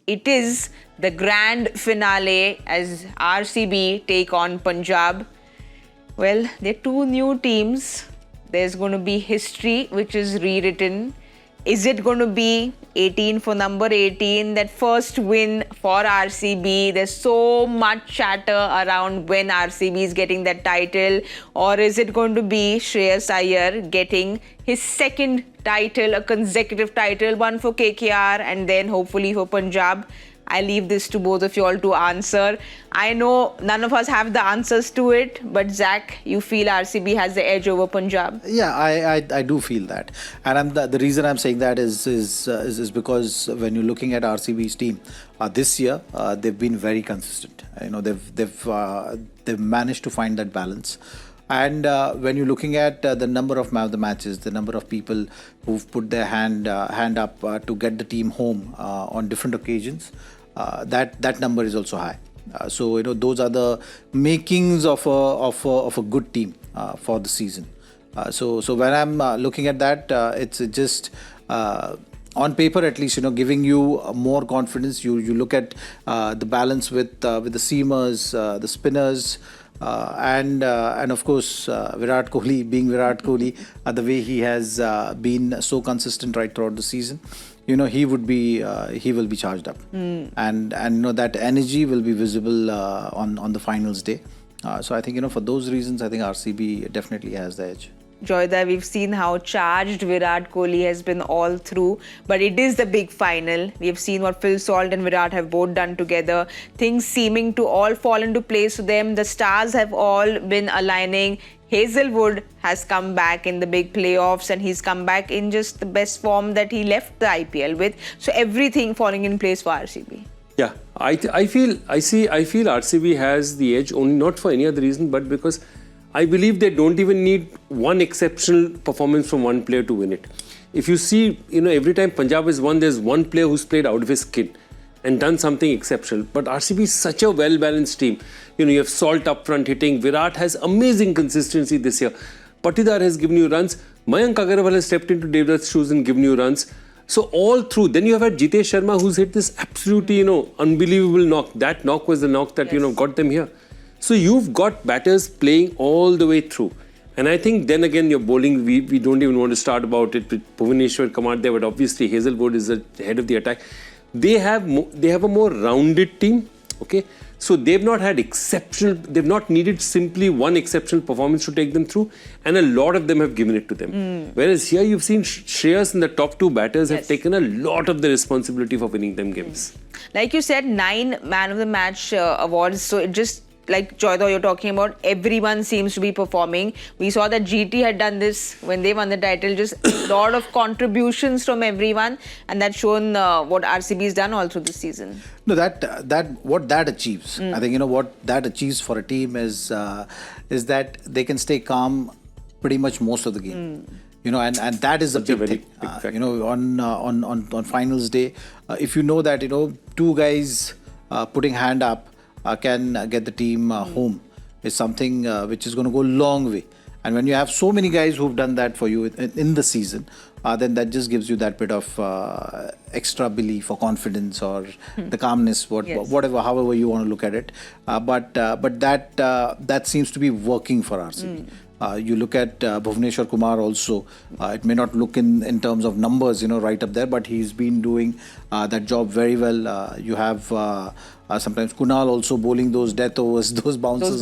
it is the grand finale as RCB take on Punjab. Well, they're two new teams. There's going to be history which is rewritten. Is it going to be 18 for number 18, that first win for RCB? There's so much chatter around when RCB is getting that title. Or is it going to be Shreyas Iyer getting his second title, a consecutive title, one for KKR and then hopefully for Punjab? I leave this to both of you all to answer. I know none of us have the answers to it, but Zach, you feel RCB has the edge over Punjab? Yeah, I do feel that, and the reason I'm saying that is because when you're looking at RCB's team this year, they've been very consistent. You know, they've managed to find that balance. And when you're looking at the number of the matches, the number of people who've put their hand up to get the team home on different occasions, that number is also high. So you know, those are the makings of a good team for the season. So when I'm looking at that, it's just on paper at least, you know, giving you more confidence. You look at the balance with the seamers, the spinners. And of course Virat Kohli being Virat Kohli, the way he has been so consistent right throughout the season, you know, he will be charged up, and you know, that energy will be visible on the finals day. So I think, you know, for those reasons, I think RCB definitely has the edge. Joyda, we've seen how charged Virat Kohli has been all through, but it is the big final. We have seen what Phil Salt and Virat have both done together. Things seeming to all fall into place for them. The stars have all been aligning. Hazelwood has come back in the big playoffs, and he's come back in just the best form that he left the IPL with. So everything falling in place for RCB. Yeah, I feel RCB has the edge, only not for any other reason, but because I believe they don't even need one exceptional performance from one player to win it. If you see, you know, every time Punjab has won, there's one player who's played out of his skin and done something exceptional. But RCB is such a well-balanced team. You know, you have Salt up front hitting. Virat has amazing consistency this year. Patidar has given you runs. Mayank Agarwal has stepped into Devdutt's shoes and given you runs. So all through, then you have had Jitesh Sharma, who's hit this absolutely, you know, unbelievable knock. That knock was the knock that, you know, got them here. So you've got batters playing all the way through. And I think then again, your bowling, we don't even want to start about it with Bhuvaneshwar Kumar there, but obviously Hazelwood is the head of the attack. They have a more rounded team, okay? So they've not needed simply one exceptional performance to take them through, and a lot of them have given it to them. Whereas here you've seen Shreyas and the top two batters have taken a lot of the responsibility for winning them games. Like you said, 9 Man of the Match awards, so it just, like Joyda, you're talking about, everyone seems to be performing. We saw that GT had done this when they won the title, just a lot of contributions from everyone, and that's shown what RCB has done all through the season. No, what that achieves, I think, you know, what that achieves for a team is that they can stay calm pretty much most of the game. You know, and that is a big thing. You know, on finals day, if you know that, you know, two guys putting hand up can get the team home, is something which is going to go a long way. And when you have so many guys who've done that for you in the season, then that just gives you that bit of extra belief or confidence or the calmness, whatever, however you want to look at it. But that seems to be working for RCB. You look at Bhuvaneshwar Kumar also. It may not look in terms of numbers, you know, right up there, but he's been doing that job very well. You have sometimes Kunal also bowling those death overs, those bouncers.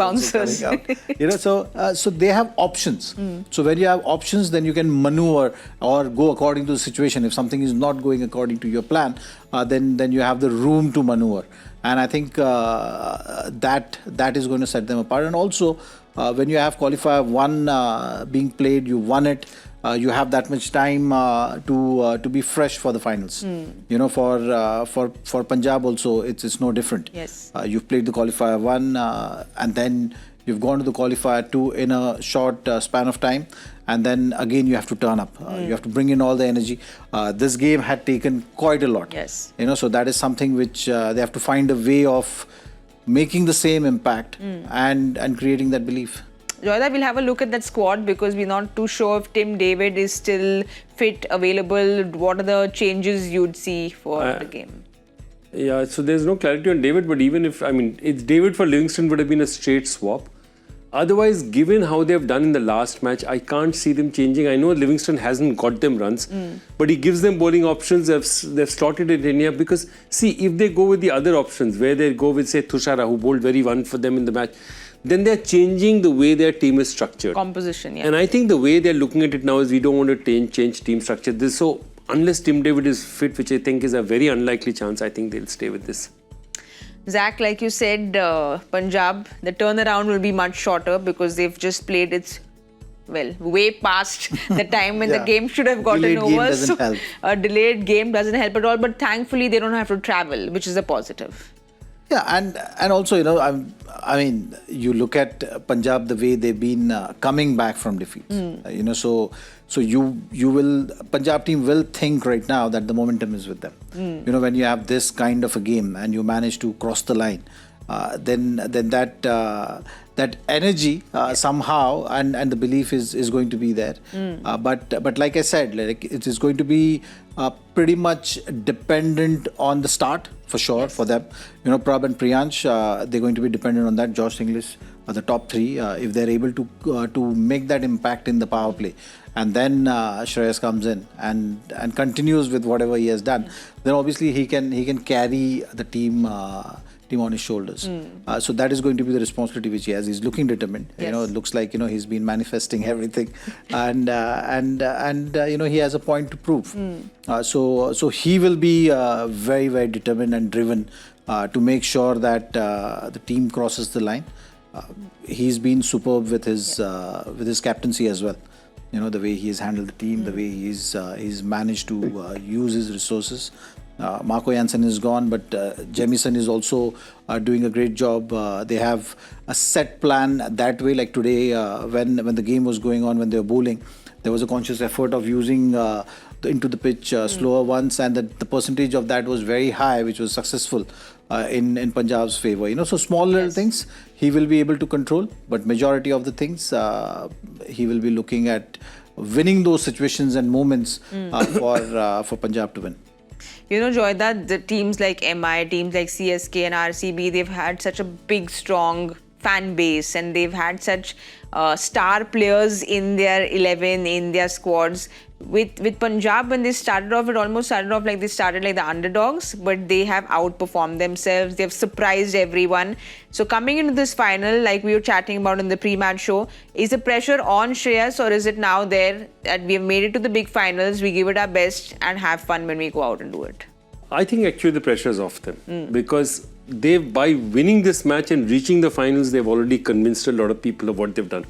You know, so they have options. So when you have options, then you can maneuver or go according to the situation. If something is not going according to your plan, then you have the room to maneuver. And I think that is going to set them apart. And also, when you have qualifier 1 being played, you won it. You have that much time to be fresh for the finals. You know, for Punjab also, it's no different. Yes. You've played the qualifier 1, and then you've gone to the qualifier 2 in a short span of time, and then again you have to turn up. You have to bring in all the energy. This game had taken quite a lot. Yes. You know, so that is something which they have to find a way of making the same impact and creating that belief. Joyda, we'll have a look at that squad because we're not too sure if Tim David is still fit, available. What are the changes you'd see for the game? Yeah, so there's no clarity on David, but even if, it's David for Livingston would have been a straight swap. Otherwise, given how they've done in the last match, I can't see them changing. I know Livingston hasn't got them runs, but he gives them bowling options. They've slotted it in here because, see, if they go with the other options, where they go with, say, Thushara, who bowled very well for them in the match, then they're changing the way their team is structured. Composition, yeah. And I think the way they're looking at it now is we don't want to change team structure. So unless Tim David is fit, which I think is a very unlikely chance, I think they'll stay with this. Zach, like you said, Punjab, the turnaround will be much shorter because they've just played way past the time when the game should have gotten Delayed over. game doesn't help. A delayed game doesn't help at all, but thankfully they don't have to travel, which is a positive. Yeah, and also, I mean, you look at Punjab, the way they've been coming back from defeats. So you will, Punjab team will think right now that the momentum is with them. When you have this kind of a game and you manage to cross the line, then that energy somehow and the belief is going to be there. But like I said, it is going to be pretty much dependent on the start for sure for them. Prab and Priyansh, they're going to be dependent on that. Josh Inglis, the top three, if they're able to make that impact in the power play, and then Shreyas comes in and continues with whatever he has done, then obviously he can carry the team on his shoulders. So that is going to be the responsibility which he has. He's looking determined. Yes. It looks like he's been manifesting everything, and he has a point to prove. So he will be very, very determined and driven to make sure that the team crosses the line. He's been superb with his captaincy as well. The way he has handled the team, the way he's managed to use his resources. Marco Jansen is gone, but Jamieson is also doing a great job. They have a set plan that way. Like today, when the game was going on, when they were bowling, there was a conscious effort of using into the pitch slower ones, and the percentage of that was very high, which was successful in Punjab's favour. So small little things he will be able to control, but majority of the things he will be looking at winning those situations and moments for Punjab to win. Joyda, the teams like MI, teams like CSK and RCB, they've had such a big, strong fan base, and they've had such star players in their 11, in their squads. With Punjab, when they started off, it almost started off like they started like the underdogs, but they have outperformed themselves. They've surprised everyone. So coming into this final, like we were chatting about in the pre-match show, is the pressure on Shreyas, or is it now there that we have made it to the big finals, we give it our best and have fun when we go out and do it? I think actually the pressure is off them because by winning this match and reaching the finals, they've already convinced a lot of people of what they've done.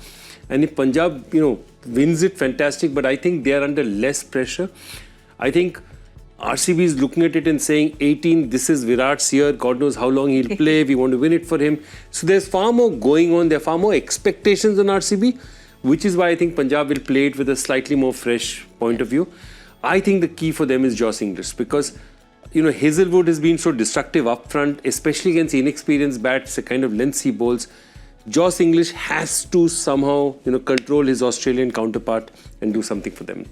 And if Punjab, wins it, fantastic, but I think they are under less pressure. I think RCB is looking at it and saying, 18, this is Virat's year, God knows how long he'll play, we want to win it for him. So there's far more going on, there are far more expectations on RCB, which is why I think Punjab will play it with a slightly more fresh point of view. I think the key for them is Josh Inglis because Hazelwood has been so destructive up front, especially against inexperienced bats, the kind of lengths he bowls. Josh Inglis has to somehow, control his Australian counterpart and do something for them.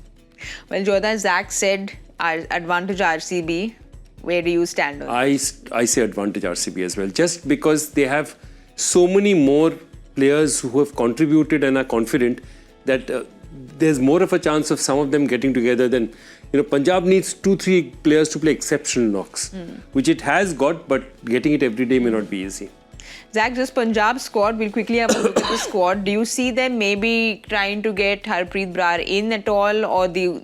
Well, Joyda, Zach said advantage RCB. Where do you stand on it? I say advantage RCB as well, just because they have so many more players who have contributed and are confident that there's more of a chance of some of them getting together than, Punjab needs 2-3 players to play exceptional knocks, which it has got, but getting it every day may not be easy. Zach, just Punjab squad, we'll quickly have a look at the squad. Do you see them maybe trying to get Harpreet Brar in at all, or they'll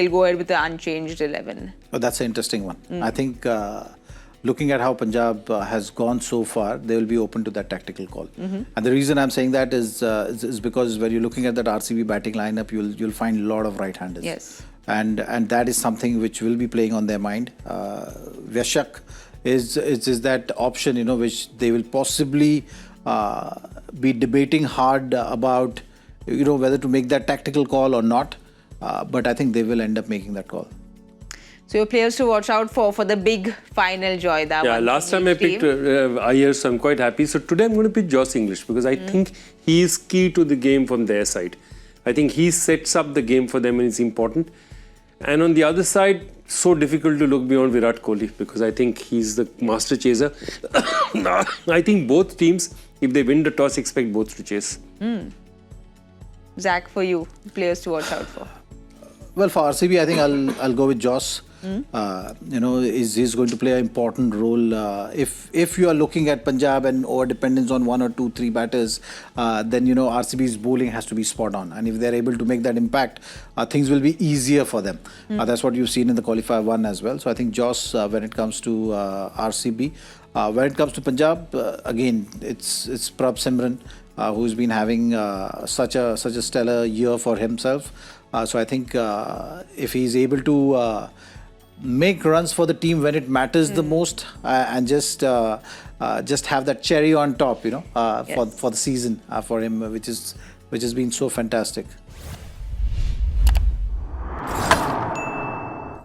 go ahead with the unchanged 11? Oh, that's an interesting one. I think looking at how Punjab has gone so far, they will be open to that tactical call. And the reason I'm saying that is because when you're looking at that RCB batting lineup, you'll find a lot of right-handers. Yes. And that is something which will be playing on their mind. Vyashak is that option, which they will possibly be debating hard about, whether to make that tactical call or not. But I think they will end up making that call. So your players to watch out for the big final, Joyda. Yeah, last time I picked Iyer, so I'm quite happy. So today I'm going to pick Josh Inglis because I think he is key to the game from their side. I think he sets up the game for them and it's important. And on the other side, so difficult to look beyond Virat Kohli because I think he's the master chaser. I think both teams, if they win the toss, expect both to chase. Zach, for you, players to watch out for. Well, for RCB, I think I'll go with Joss. You know, he's going to play an important role. If you are looking at Punjab and over dependence on 1 or 2, 3 batters, then you know RCB's bowling has to be spot on. And if they're able to make that impact, things will be easier for them. That's what you've seen in the qualifier 1 as well. So I think Joss, when it comes to RCB, when it comes to Punjab, again it's Prabh Simran, who's been having such a stellar year for himself. So I think if he's able to make runs for the team when it matters the most, and just have that cherry on top, you know, for the season for him, which has been so fantastic.